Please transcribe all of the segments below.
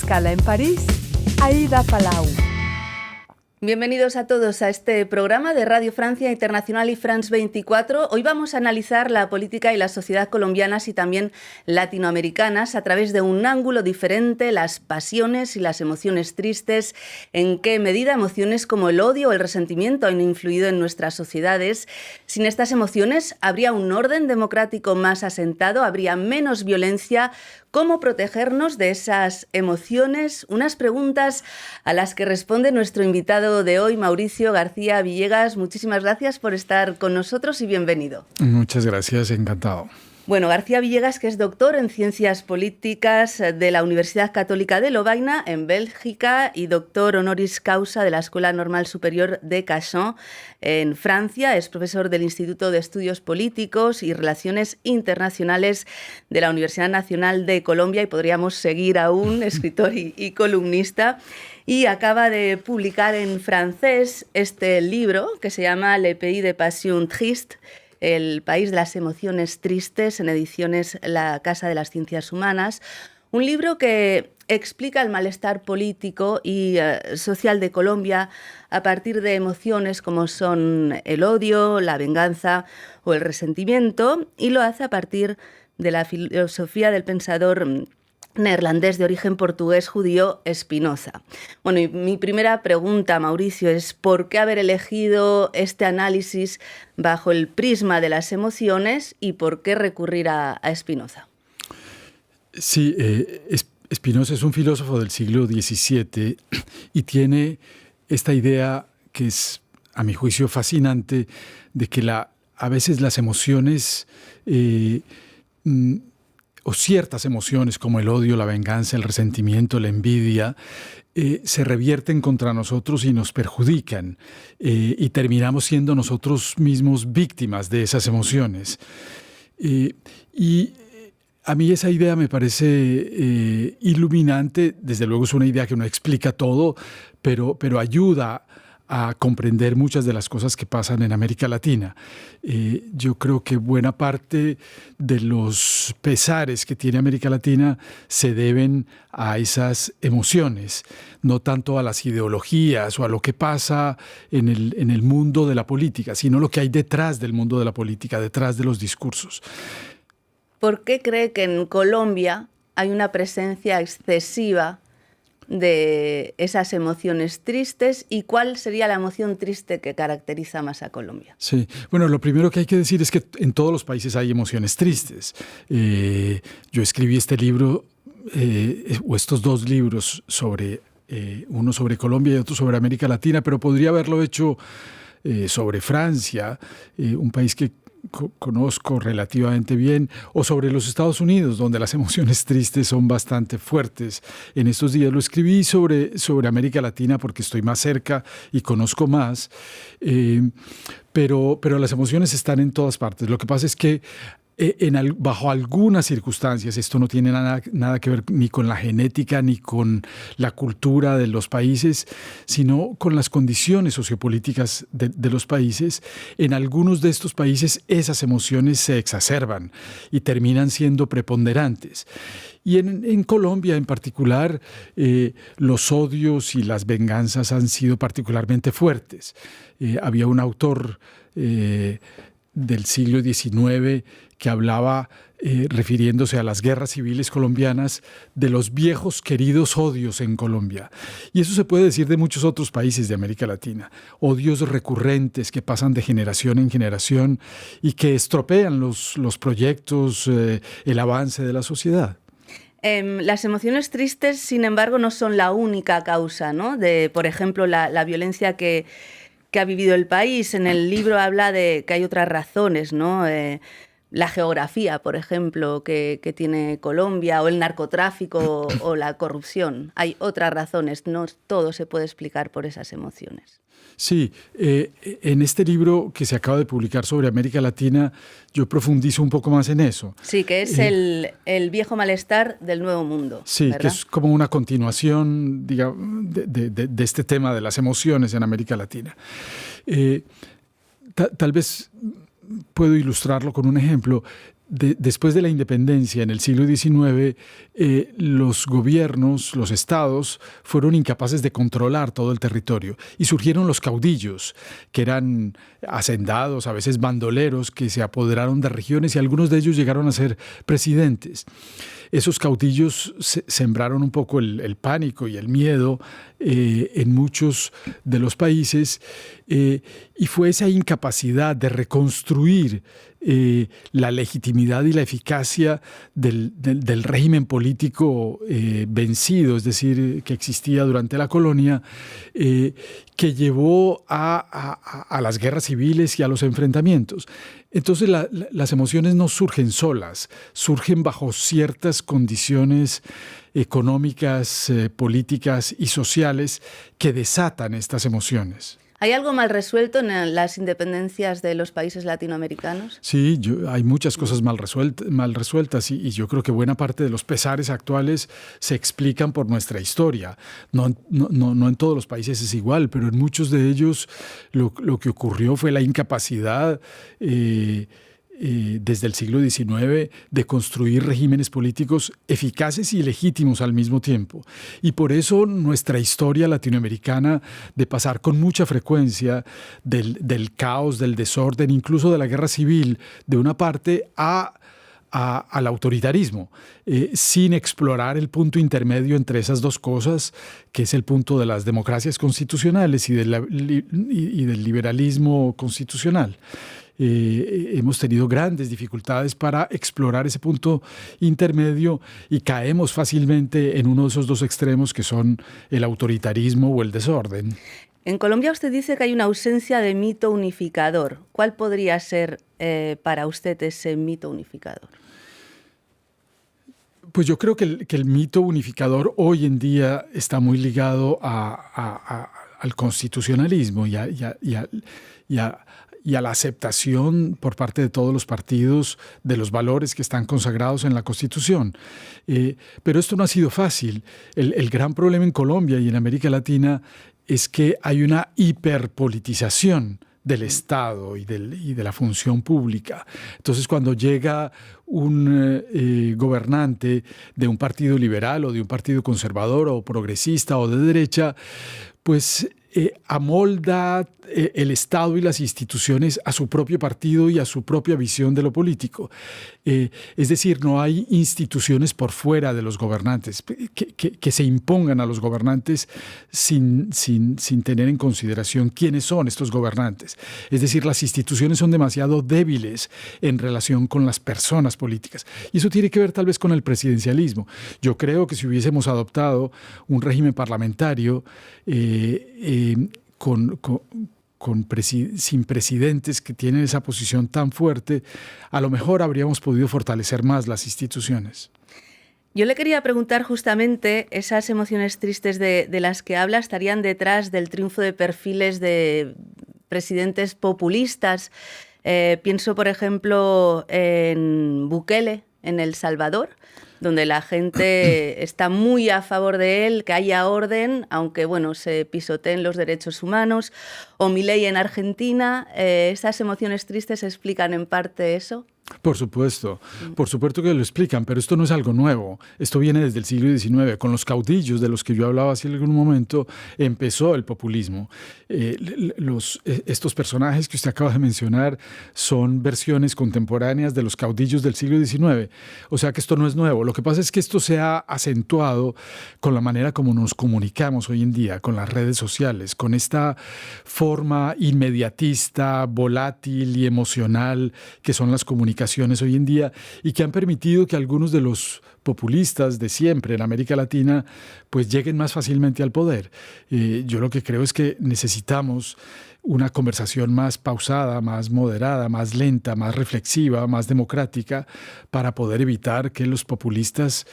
escala en París, Aida Palau. Bienvenidos a todos a este programa de Radio Francia Internacional y France 24. Hoy vamos a analizar la política y la sociedad colombianas y también latinoamericanas a través de un ángulo diferente, las pasiones y las emociones tristes, en qué medida emociones como el odio o el resentimiento han influido en nuestras sociedades. Sin estas emociones, ¿habría un orden democrático más asentado? ¿Habría menos violencia? ¿Cómo protegernos de esas emociones? Unas preguntas a las que responde nuestro invitado de hoy, Mauricio García Villegas. Muchísimas gracias por estar con nosotros y bienvenido. Muchas gracias, encantado. Bueno, García Villegas, que es doctor en Ciencias Políticas de la Universidad Católica de Lovaina, en Bélgica, y doctor honoris causa de la Escuela Normal Superior de Cachan, en Francia. Es profesor del Instituto de Estudios Políticos y Relaciones Internacionales de la Universidad Nacional de Colombia, y podríamos seguir aún, escritor y columnista. Y acaba de publicar en francés este libro que se llama Le Pays des Passions Tristes, El país de las emociones tristes, en ediciones La Casa de las Ciencias Humanas. Un libro que explica el malestar político y social de Colombia a partir de emociones como son el odio, la venganza o el resentimiento, y lo hace a partir de la filosofía del pensador neerlandés de origen portugués judío Spinoza. Bueno, y mi primera pregunta, Mauricio, es ¿por qué haber elegido este análisis bajo el prisma de las emociones y por qué recurrir a Spinoza? Sí, Spinoza es un filósofo del siglo XVII y tiene esta idea que es, a mi juicio, fascinante, de que a veces las emociones o ciertas emociones como el odio, la venganza, el resentimiento, la envidia, se revierten contra nosotros y nos perjudican, y terminamos siendo nosotros mismos víctimas de esas emociones. Y a mí esa idea me parece iluminante. Desde luego es una idea que no explica todo, pero ayuda a comprender muchas de las cosas que pasan en América Latina. Yo creo que buena parte de los pesares que tiene América Latina se deben a esas emociones, no tanto a las ideologías o a lo que pasa en el mundo de la política, sino lo que hay detrás del mundo de la política, detrás de los discursos. ¿Por qué cree que en Colombia hay una presencia excesiva de esas emociones tristes, y cuál sería la emoción triste que caracteriza más a Colombia? Sí, bueno, lo primero que hay que decir es que en todos los países hay emociones tristes. Yo escribí este libro, o estos dos libros, uno sobre Colombia y otro sobre América Latina, pero podría haberlo hecho sobre Francia, un país que conozco relativamente bien, o sobre los Estados Unidos, donde las emociones tristes son bastante fuertes. En estos días lo escribí sobre América Latina porque estoy más cerca y conozco más, pero las emociones están en todas partes. Lo que pasa es que bajo algunas circunstancias, esto no tiene nada que ver ni con la genética ni con la cultura de los países, sino con las condiciones sociopolíticas de los países. En algunos de estos países esas emociones se exacerban y terminan siendo preponderantes. Y en Colombia en particular, los odios y las venganzas han sido particularmente fuertes. Había un autor del siglo XIX que hablaba, refiriéndose a las guerras civiles colombianas, de los viejos queridos odios en Colombia. Y eso se puede decir de muchos otros países de América Latina. Odios recurrentes que pasan de generación en generación y que estropean los proyectos, el avance de la sociedad. Las emociones tristes, sin embargo, no son la única causa, ¿no?, de, por ejemplo, la violencia que ha vivido el país. En el libro habla de que hay otras razones, ¿no? La geografía, por ejemplo, que tiene Colombia, o el narcotráfico o la corrupción. Hay otras razones, no todo se puede explicar por esas emociones. Sí, en este libro que se acaba de publicar sobre América Latina, yo profundizo un poco más en eso. Sí, que es el viejo malestar del Nuevo Mundo. Sí, ¿verdad? que es como una continuación, digamos, de este tema de las emociones en América Latina. Tal vez puedo ilustrarlo con un ejemplo. después de la independencia, en el siglo XIX, los gobiernos, los estados, fueron incapaces de controlar todo el territorio y surgieron los caudillos, que eran hacendados, a veces bandoleros, que se apoderaron de regiones y algunos de ellos llegaron a ser presidentes. Esos caudillos sembraron un poco el pánico y el miedo en muchos de los países y fue esa incapacidad de reconstruir la legitimidad y la eficacia del régimen político vencido, es decir, que existía durante la colonia, que llevó a las guerras civiles y a los enfrentamientos. Entonces las emociones no surgen solas, surgen bajo ciertas condiciones económicas, políticas y sociales que desatan estas emociones. ¿Hay algo mal resuelto en las independencias de los países latinoamericanos? Sí, hay muchas cosas mal resueltas y yo creo que buena parte de los pesares actuales se explican por nuestra historia. No en todos los países es igual, pero en muchos de ellos lo que ocurrió fue la incapacidad desde el siglo XIX de construir regímenes políticos eficaces y legítimos al mismo tiempo. Y por eso nuestra historia latinoamericana, de pasar con mucha frecuencia del caos, del desorden, incluso de la guerra civil, de una parte al autoritarismo, sin explorar el punto intermedio entre esas dos cosas, que es el punto de las democracias constitucionales y del liberalismo constitucional. Hemos tenido grandes dificultades para explorar ese punto intermedio y caemos fácilmente en uno de esos dos extremos que son el autoritarismo o el desorden. En Colombia usted dice que hay una ausencia de mito unificador. ¿Cuál podría ser para usted ese mito unificador? Pues yo creo que el mito unificador hoy en día está muy ligado al constitucionalismo y a la aceptación por parte de todos los partidos de los valores que están consagrados en la Constitución. Pero esto no ha sido fácil. El gran problema en Colombia y en América Latina es que hay una hiperpolitización del Estado y de la función pública. Entonces, cuando llega un gobernante de un partido liberal o de un partido conservador o progresista o de derecha, pues amolda el Estado y las instituciones a su propio partido y a su propia visión de lo político. Es decir, no hay instituciones por fuera de los gobernantes que se impongan a los gobernantes sin tener en consideración quiénes son estos gobernantes. Es decir, las instituciones son demasiado débiles en relación con las personas políticas. Y eso tiene que ver tal vez con el presidencialismo. Yo creo que si hubiésemos adoptado un régimen parlamentario sin presidentes que tienen esa posición tan fuerte, a lo mejor habríamos podido fortalecer más las instituciones. Yo le quería preguntar justamente, esas emociones tristes de las que habla estarían detrás del triunfo de perfiles de presidentes populistas. Pienso, por ejemplo, en Bukele, en El Salvador, donde la gente está muy a favor de él, que haya orden, aunque bueno, se pisoteen los derechos humanos. O Milei en Argentina. ¿Esas emociones tristes explican en parte eso? Por supuesto que lo explican, pero esto no es algo nuevo. Esto viene desde el siglo XIX. Con los caudillos de los que yo hablaba hace algún momento, empezó el populismo. Estos personajes que usted acaba de mencionar son versiones contemporáneas de los caudillos del siglo XIX. O sea que esto no es nuevo. Lo que pasa es que esto se ha acentuado con la manera como nos comunicamos hoy en día, con las redes sociales, con esta forma inmediatista, volátil y emocional que son las comunicaciones hoy en día y que han permitido que algunos de los populistas de siempre en América Latina pues lleguen más fácilmente al poder. Yo lo que creo es que necesitamos una conversación más pausada, más moderada, más lenta, más reflexiva, más democrática para poder evitar que los populistas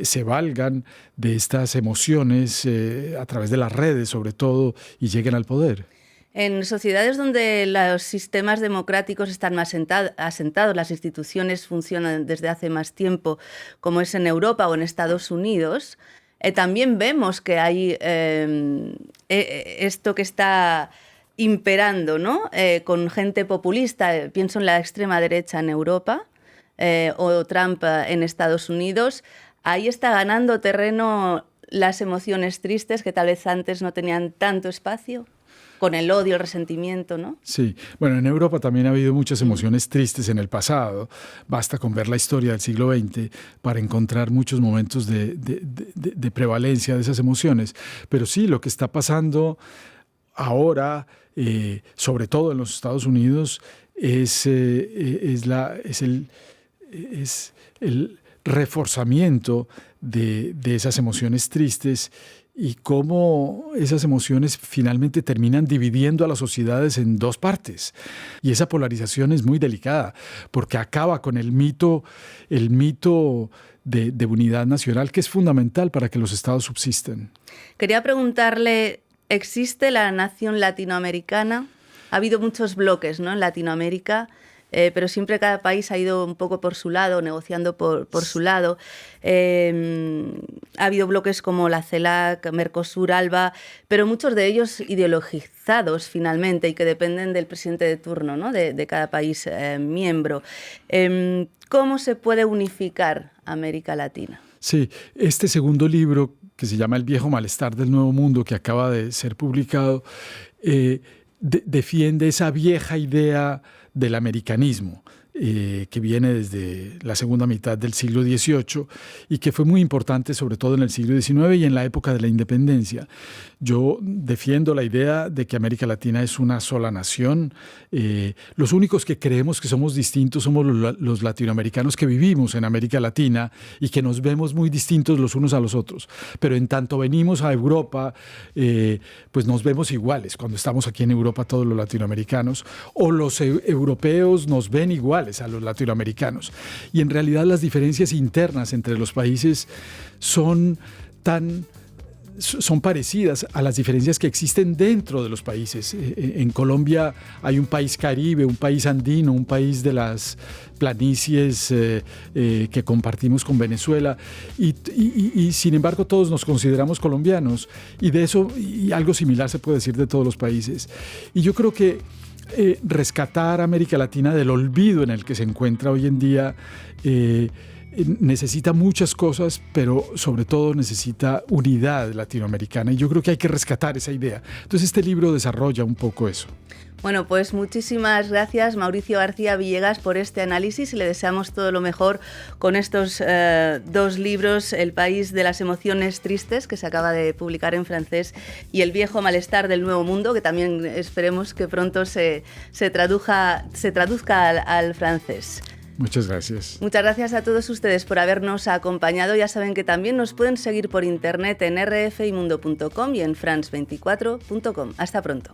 se valgan de estas emociones a través de las redes sobre todo y lleguen al poder. En sociedades donde los sistemas democráticos están más asentados, las instituciones funcionan desde hace más tiempo, como es en Europa o en Estados Unidos, también vemos que hay esto que está imperando, ¿no? Con gente populista. Pienso en la extrema derecha en Europa, o Trump en Estados Unidos, ahí está ganando terreno las emociones tristes que tal vez antes no tenían tanto espacio, con el odio, el resentimiento, ¿no? Sí, bueno, en Europa también ha habido muchas emociones tristes en el pasado. Basta con ver la historia del siglo XX para encontrar muchos momentos de prevalencia de esas emociones. Pero sí, lo que está pasando ahora, sobre todo en los Estados Unidos, es el reforzamiento de esas emociones tristes y cómo esas emociones finalmente terminan dividiendo a las sociedades en dos partes. Y esa polarización es muy delicada porque acaba con el mito de unidad nacional, que es fundamental para que los estados subsistan. Quería preguntarle, ¿existe la nación latinoamericana? Ha habido muchos bloques, ¿no?, en Latinoamérica, pero siempre cada país ha ido un poco por su lado, negociando por su lado. Ha habido bloques como la CELAC, Mercosur, ALBA, pero muchos de ellos ideologizados finalmente y que dependen del presidente de turno, ¿no?, de cada país miembro. ¿Cómo se puede unificar América Latina? Sí, este segundo libro, que se llama El viejo malestar del nuevo mundo, que acaba de ser publicado, defiende esa vieja idea del americanismo que viene desde la segunda mitad del siglo XVIII y que fue muy importante sobre todo en el siglo XIX y en la época de la independencia. Yo defiendo la idea de que América Latina es una sola nación. Los únicos que creemos que somos distintos somos los latinoamericanos que vivimos en América Latina y que nos vemos muy distintos los unos a los otros. Pero en tanto venimos a Europa, pues nos vemos iguales. Cuando estamos aquí en Europa todos los latinoamericanos, o los europeos nos ven iguales a los latinoamericanos. Y en realidad las diferencias internas entre los países son parecidas a las diferencias que existen dentro de los países. En Colombia hay un país caribe, un país andino, un país de las planicies que compartimos con Venezuela y sin embargo todos nos consideramos colombianos y de eso y algo similar se puede decir de todos los países. Y yo creo que rescatar a América Latina del olvido en el que se encuentra hoy en día necesita muchas cosas, pero sobre todo necesita unidad latinoamericana y yo creo que hay que rescatar esa idea. Entonces este libro desarrolla un poco eso. Bueno, pues muchísimas gracias, Mauricio García Villegas, por este análisis y le deseamos todo lo mejor con estos dos libros, El país de las emociones tristes, que se acaba de publicar en francés, y El viejo malestar del nuevo mundo, que también esperemos que pronto se traduzca al francés. Muchas gracias. Muchas gracias a todos ustedes por habernos acompañado. Ya saben que también nos pueden seguir por internet en rfimundo.com y en france24.com. Hasta pronto.